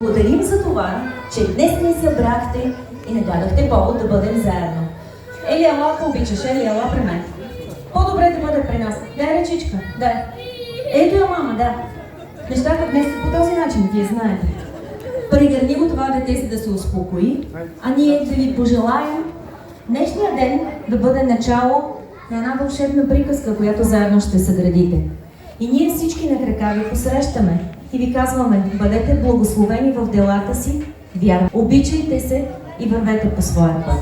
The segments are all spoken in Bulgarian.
Благодарим за това, че днес ни събрахте и не дадохте повод да бъдем заедно. Ели, ела, ако обичаш, Ели, ела при мен. По-добре да бъде при нас. Дай ръчичка, дай. Ето я, мама, да. Нещата днес са по този начин, вие знаете. Прегърни го това дете, за да се успокои, а ние да ви пожелаем днешния ден да бъде начало на една вълшебна приказка, която заедно ще съградите. И ние всички на крака ви посрещаме и ви казваме: бъдете благословени в делата си, вярно. Обичайте се и вървете по своя път.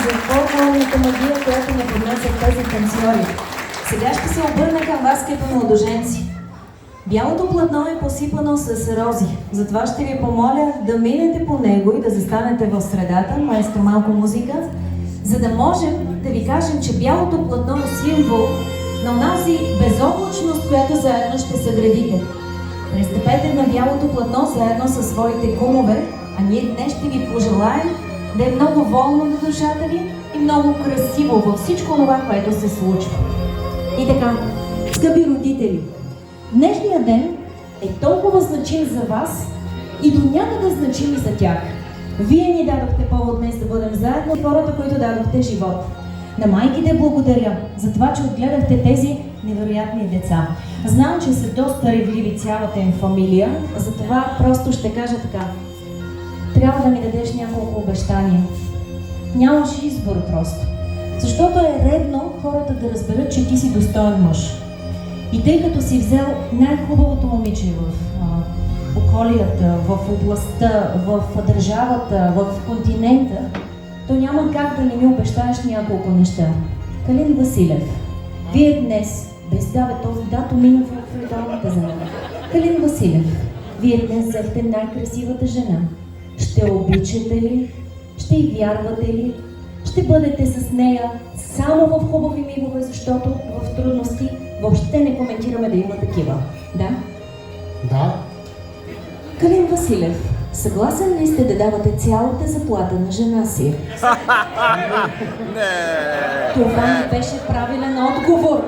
За фолклорната магия, която ни поднесят тези танцори. Сега ще се обърна към вас като младоженци. Бялото платно е посипано с рози, затова ще ви помоля да минете по него и да застанете в средата, маестро малко музика, за да можем да ви кажем, че бялото платно е символ на онази безоблачност, която заедно ще съградите. Пристъпете на бялото платно заедно със своите кумове, а ние днес ще ви пожелаем да е много волно на душата ви и много красиво във всичко това, което се случва. И така, скъпи родители, днешният ден е толкова значим за вас и до някъде значим и за тях. Вие ни дадохте повод днес да бъдем заедно, хората, които дадохте живот. На майките благодаря за това, че отгледахте тези невероятни деца. Знам, че са доста ревливи цялата им фамилия, затова просто ще кажа така. Трябва да ми дадеш няколко обещания. Нямаш избор просто. Защото е редно хората да разберат, че ти си достоен мъж. И тъй като си взел най-хубавото момиче в околията, в областта, в държавата, в континента, то няма как да не ми обещаеш няколко неща. Калин Василев, вие днес, без този дато мина в редалната за мен. Калин Василев, вие днес взехте най-красивата жена. Ще обичате ли? Ще й вярвате ли? Ще бъдете с нея само в хубави мигове, защото в трудности въобще не коментираме да има такива. Да? Да. Калин Василев, съгласен ли сте да давате цялата заплата на жена си? Това не беше правилен отговор.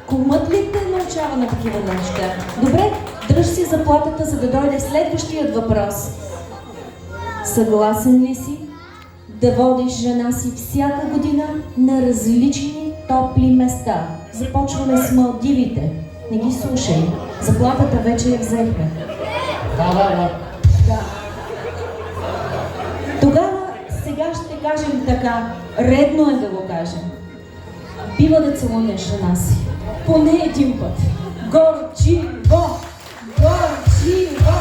Кумът ли те научава на такива неща? Добре, дръж си заплатата, за да дойде следващият въпрос. Съгласен ли си да водиш жена си всяка година на различни топли места? Започваме с Малдивите. Не ги слушай. Заплатата вече я взехме. Да. Тогава сега ще кажем така. Редно е да го кажем. Бива да целунеш жена си. Поне един път. Горчиво! Горчиво!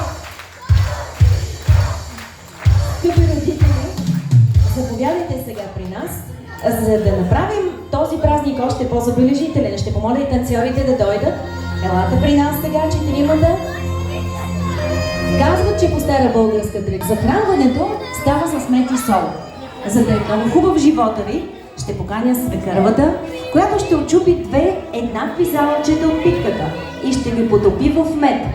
Скъпи родители, заповядайте сега при нас, за да направим този празник още по-забележителен. Ще помоля и танцорите да дойдат. Елате при нас сега, четиримата. Казват, че по стара българска трик захранването става с мед и сол. За да е много хубав живота ви, ще поканя свекървата, която ще очупи две еднакви залъчета от питката и ще ви потопи в мед.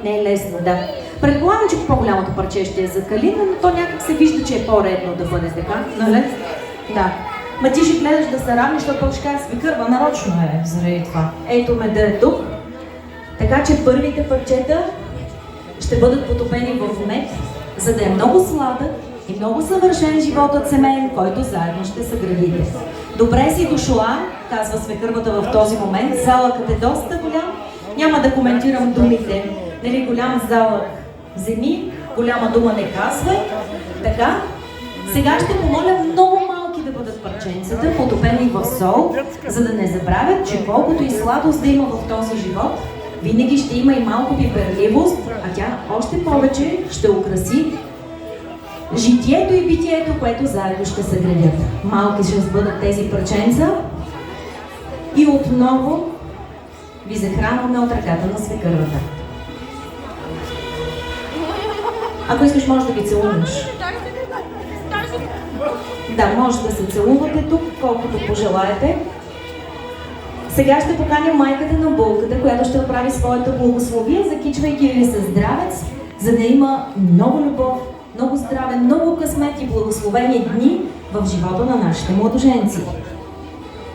Не е лесно, да. Предполагам, че по-голямото парче ще е за Калина, но то някак се вижда, че е по-редно да бъде така, нали? Да. Ма ти ще гледаш да се равни, защото ще кажа свекърва, нарочно е заради това. Ето меда е тук. Така че първите парчета ще бъдат потопени в мед, за да е много сладък и много съвършен животът семейен, който заедно ще съградите. Добре си дошла, казва свекървата в този момент. Залъкът е доста голям. Няма да коментирам думите. Нали, голям залък вземи, голяма дума не казвай. Така, сега ще помоля много малки да бъдат парченцата, потопени в сол, за да не забравят, че колкото и сладост да има в този живот, винаги ще има и малко пиперливост, а тя още повече ще украси житието и битието, което заедно ще се градят. Малки ще бъдат тези парченца и отново ви захранваме от ръката на свекървата. Ако искаш, може да ги целунеш. Да, може да се целувате тук, колкото пожелаете. Сега ще поканя майката на булката, която ще направи своята благословие, закичвайки ви със здравец, за да има много любов, много здраве, много късмет и благословени дни в живота на нашите младоженци.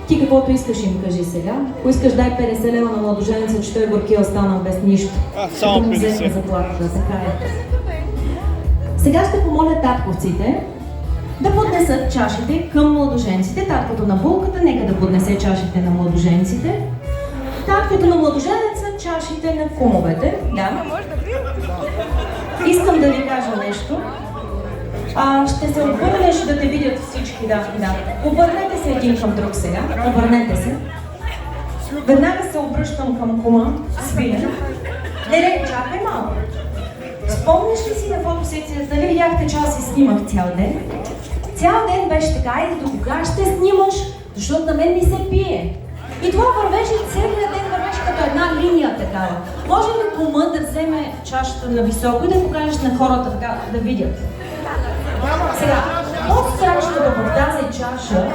Ти каквото искаш им кажи сега. Ако искаш, дай 50 лева на младоженеца, че той горки е останал без нищо. Само 50. Взехме заплатата, така е. Сега ще помоля татковците да поднесат чашите към младоженците. Таткото на булката нека да поднесе чашите на младоженците. Таткото на младоженеца чашите на кумовете. Да. Искам да ви кажа нещо. Ще се обърнеш да те видят всички. Да. Обърнете се един към друг сега. Обърнете се. Веднага се обръщам към кума Свилен. Чакай малко. Спомняш ли си на фотосекцията, дали видяхте, че аз си снимах цял ден? Цял ден беше така, айде до кога ще снимаш, защото на мен ми се пие. И това вървеше, целият ден вървеше като една линия такава. Може ли кума да вземе чашата на високо и да покажеш на хората така, да видят? Сега, по-страшното в тази чаша,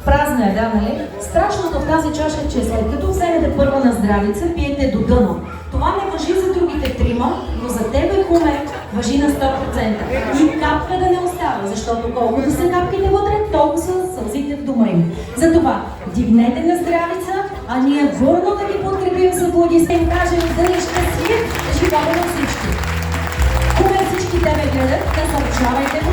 празна е, да, нали? Страшното в тази чаша е, че след като вземете първа на здравица, пиете до дъно. Това не важи за другите трима, но за тебе, куме, важи на 100%. И капка да не остава, защото колкото са капките вътре, толкова са сълзите в дома им. Затова дигнете на здравица, а ние върно да ги подкрепим с аплодисменти и кажем да ни щастлив живота на всички. Куме, всички тебе гледат, насърчавайте го